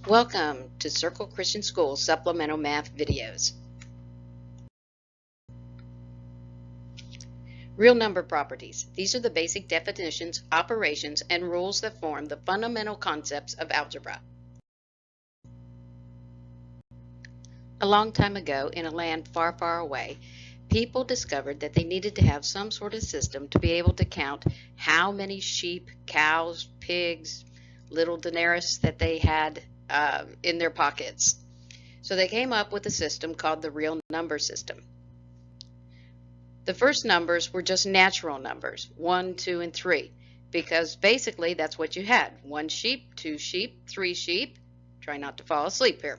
Welcome to Circle Christian School Supplemental Math Videos. Real number properties. These are the basic definitions, operations, and rules that form the fundamental concepts of algebra. A long time ago, in a land far, far away, people discovered that they needed to have some sort of system to be able to count how many sheep, cows, pigs, little denarii that they had in their pockets. So they came up with a system called the real number system. The first numbers were just natural numbers, 1, 2, and 3, because basically that's what you had. 1 sheep, 2 sheep, 3 sheep. Try not to fall asleep here.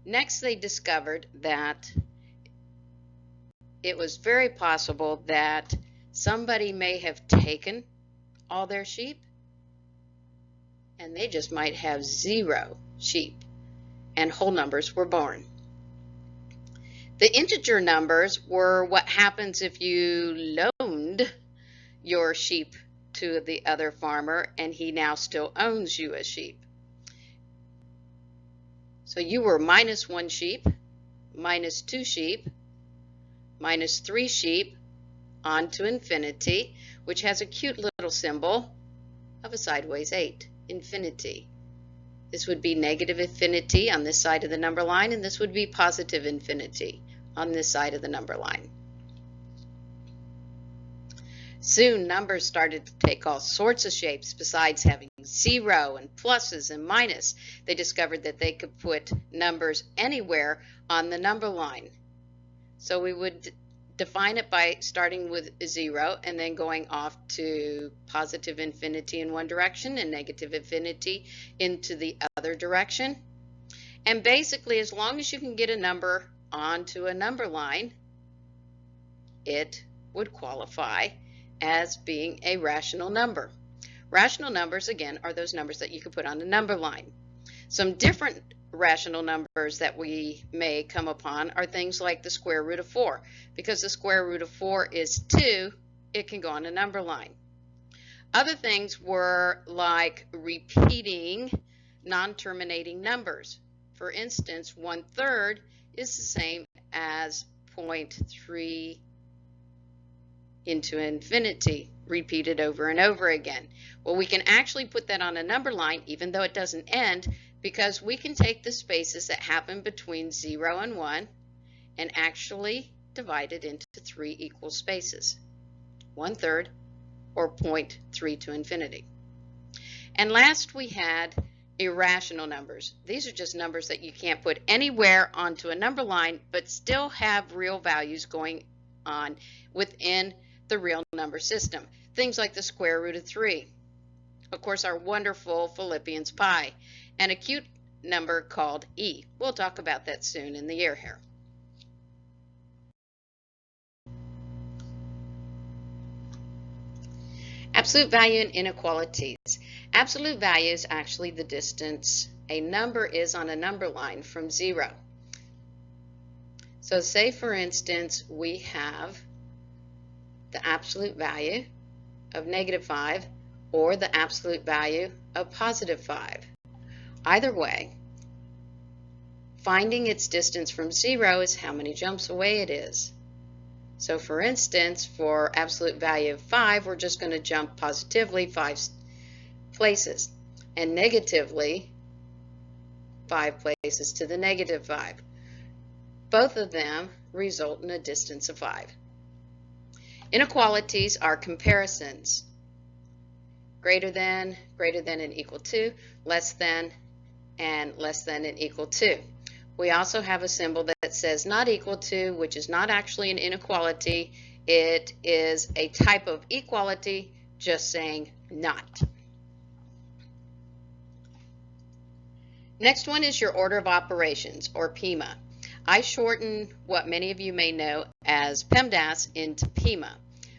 Next, they discovered that it was very possible that somebody may have taken all their sheep and they just might have 0 sheep, and whole numbers were born. The integer numbers were what happens if you loaned your sheep to the other farmer and he now still owns you as sheep. So you were -1 sheep, -2 sheep, -3 sheep, on to infinity, which has a cute little symbol of a sideways 8, infinity. This would be negative infinity on this side of the number line, and this would be positive infinity on this side of the number line. Soon numbers started to take all sorts of shapes besides having 0 and pluses and minus. They discovered that they could put numbers anywhere on the number line. So we would define it by starting with 0 and then going off to positive infinity in one direction and negative infinity into the other direction. And basically, as long as you can get a number onto a number line, it would qualify as being a rational number. Rational numbers, again, are those numbers that you can put on a number line. Some different rational numbers that we may come upon are things like the square root of 4. Because the square root of 4 is 2, it can go on a number line. Other things were like repeating non-terminating numbers. For instance, 1/3 is the same as 0.3 into infinity, repeated over and over again. Well, we can actually put that on a number line even though it doesn't end, because we can take the spaces that happen between 0 and 1 and actually divide it into 3 equal spaces, 1/3 or 0.3 to infinity. And last we had irrational numbers. These are just numbers that you can't put anywhere onto a number line but still have real values going on within the real number system. Things like the square root of 3. Of course, our wonderful Philippians pi, and a cute number called e. We'll talk about that soon in the year here. Absolute value and inequalities. Absolute value is actually the distance a number is on a number line from 0. So say, for instance, we have the absolute value of -5 or the absolute value of +5. Either way, finding its distance from 0 is how many jumps away it is. So for instance, for absolute value of 5, we're just going to jump positively 5 places and negatively 5 places to the -5. Both of them result in a distance of 5. Inequalities are comparisons. Greater than and equal to, less than and less than and equal to. We also have a symbol that says not equal to, which is not actually an inequality. It is a type of equality, just saying not. Next one is your order of operations, or PEMA. I shorten what many of you may know as PEMDAS into PEMA.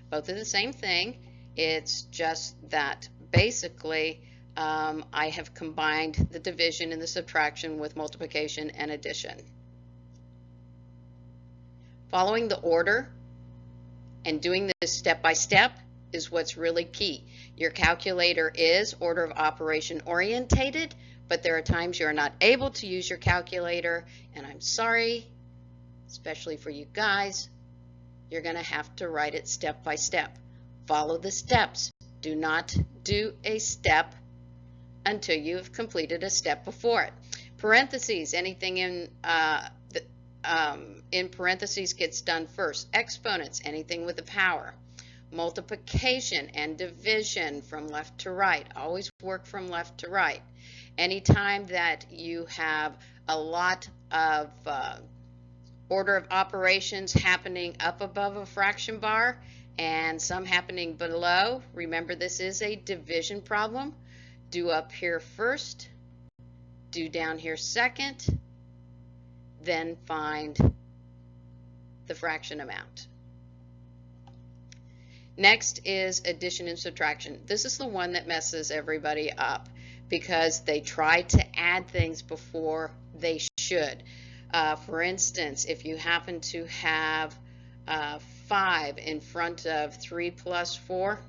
Both are the same thing. It's just that basically I have combined the division and the subtraction with multiplication and addition. Following the order and doing this step by step is what's really key. Your calculator is order of operation orientated, but there are times you're not able to use your calculator, and I'm sorry, especially for you guys, you're going to have to write it step by step. Follow the steps. Do not do a step until you have completed a step before it. Parentheses, anything in parentheses gets done first. Exponents, anything with a power. Multiplication and division from left to right. Always work from left to right. Anytime that you have a lot of order of operations happening up above a fraction bar and some happening below, remember this is a division problem. Do up here first, do down here second, then find the fraction amount. Next is addition and subtraction. This is the one that messes everybody up because they try to add things before they should. For instance, if you happen to have 5 in front of 3 plus 4,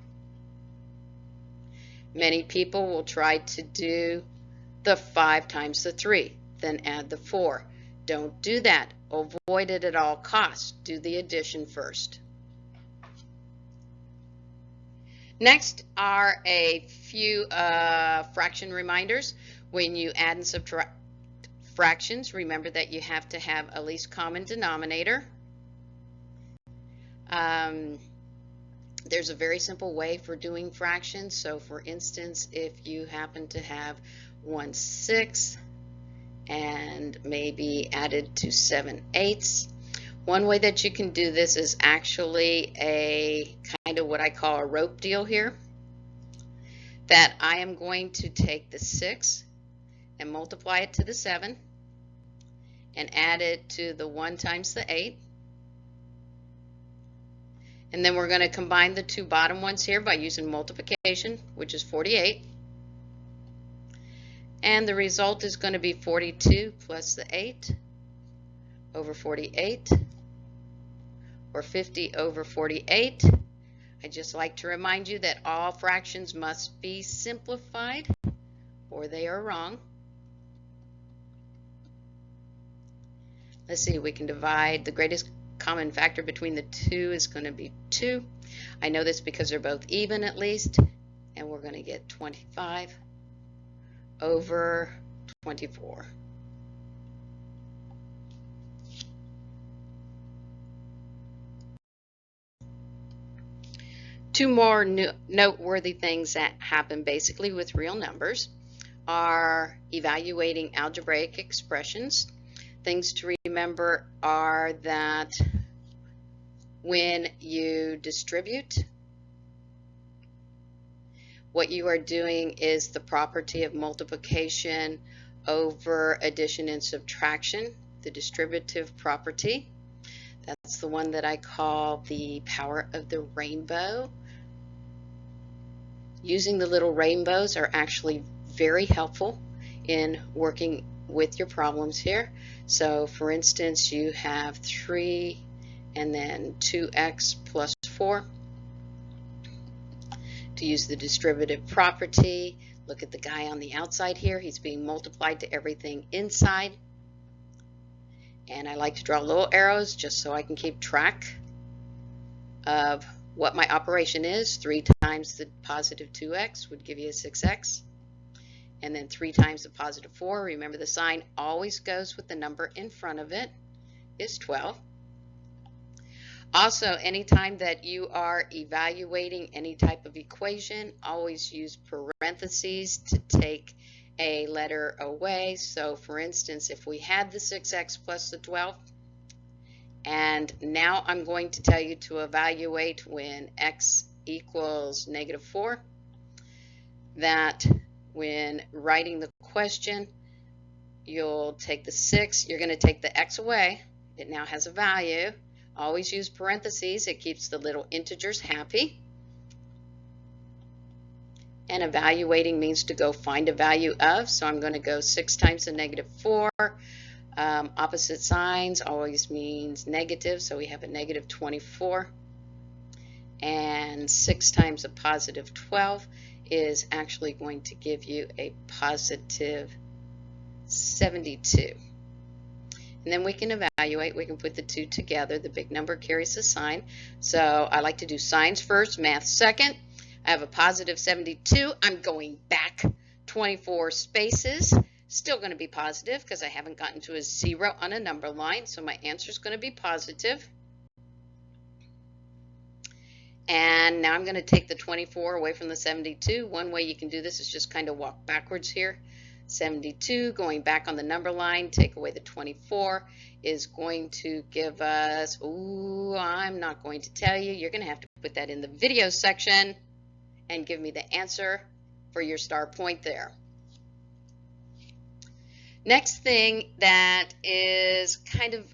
many people will try to do the 5 times the 3, then add the 4. Don't do that. Avoid it at all costs. Do the addition first. Next are a few fraction reminders. When you add and subtract fractions, remember that you have to have a least common denominator. There's a very simple way for doing fractions. So for instance, if you happen to have 1/6 and maybe added to 7/8, one way that you can do this is actually a kind of what I call a rope deal here. That I am going to take the 6 and multiply it to the 7 and add it to the 1 times the 8. And then we're going to combine the two bottom ones here by using multiplication, which is 48. And the result is going to be 42 plus the 8 over 48, or 50 over 48. I just like to remind you that all fractions must be simplified or they are wrong. Let's see, we can divide. The greatest common factor between the two is going to be 2. I know this because they're both even at least, and we're going to get 25 over 24. Two more noteworthy things that happen basically with real numbers are evaluating algebraic expressions. Things to remember are that when you distribute, what you are doing is the property of multiplication over addition and subtraction, the distributive property. That's the one that I call the power of the rainbow. Using the little rainbows are actually very helpful in working with your problems here. So for instance, you have 3 and then 2x plus 4. To use the distributive property, look at the guy on the outside here. He's being multiplied to everything inside. And I like to draw little arrows just so I can keep track of what my operation is. 3 times the positive 2x would give you a 6x. And then 3 times the positive 4, remember the sign always goes with the number in front of it, is 12. Also, anytime that you are evaluating any type of equation, always use parentheses to take a letter away. So for instance, if we had the 6x plus the 12, and now I'm going to tell you to evaluate when x equals -4, that when writing the question, you'll take the 6, you're going to take the x away. It now has a value. Always use parentheses. It keeps the little integers happy. And evaluating means to go find a value of. So I'm going to go 6 times the -4. Opposite signs always means negative. So we have a -24. and 6 times a positive 12 is actually going to give you a positive 72. And then we can evaluate, we can put the two together. The big number carries a sign. So I like to do signs first, math second. I have a positive 72. I'm going back 24 spaces. Still going to be positive because I haven't gotten to a 0 on a number line. So my answer is going to be positive. And now I'm going to take the 24 away from the 72. One way you can do this is just kind of walk backwards here. 72, going back on the number line, take away the 24 is going to give us, ooh, I'm not going to tell you. You're going to have to put that in the video section and give me the answer for your star point there. Next thing that is kind of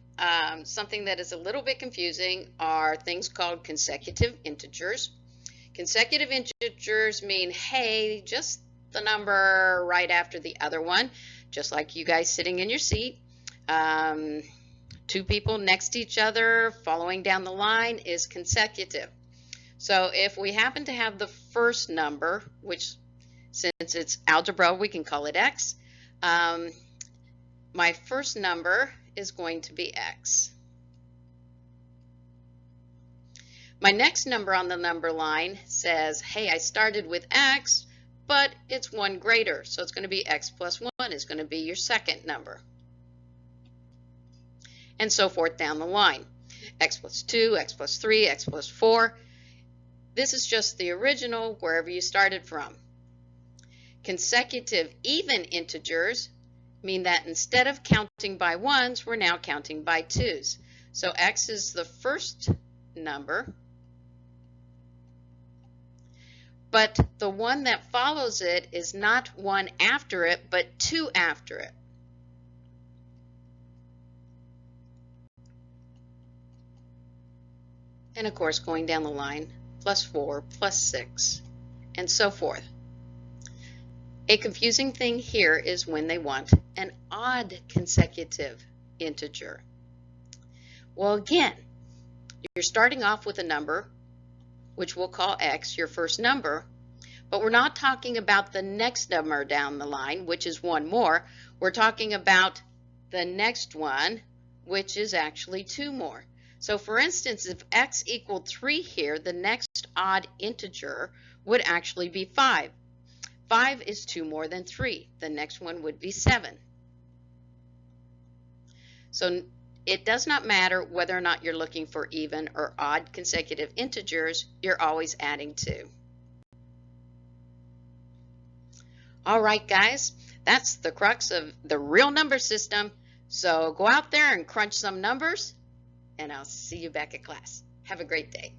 something that is a little bit confusing are things called consecutive integers. Consecutive integers mean, hey, just the number right after the other one, just like you guys sitting in your seat. Two people next to each other following down the line is consecutive. So if we happen to have the first number, which since it's algebra, we can call it x, my first number is going to be x. My next number on the number line says, hey, I started with x, but it's 1 greater, so it's going to be x plus 1 is going to be your second number. And so forth down the line. X plus 2, x plus 3, x plus 4. This is just the original wherever you started from. Consecutive even integers mean that instead of counting by ones, we're now counting by twos. So x is the first number, but the one that follows it is not 1 after it, but 2 after it. And of course, going down the line, plus 4, plus 6, and so forth. A confusing thing here is when they want an odd consecutive integer. Well, again, you're starting off with a number, which we'll call x, your first number, but we're not talking about the next number down the line, which is 1 more. We're talking about the next one, which is actually 2 more. So for instance, if x equaled 3 here, the next odd integer would actually be 5. 5 is 2 more than 3. The next one would be 7. So it does not matter whether or not you're looking for even or odd consecutive integers, you're always adding 2. All right, guys, that's the crux of the real number system. So go out there and crunch some numbers, and I'll see you back at class. Have a great day.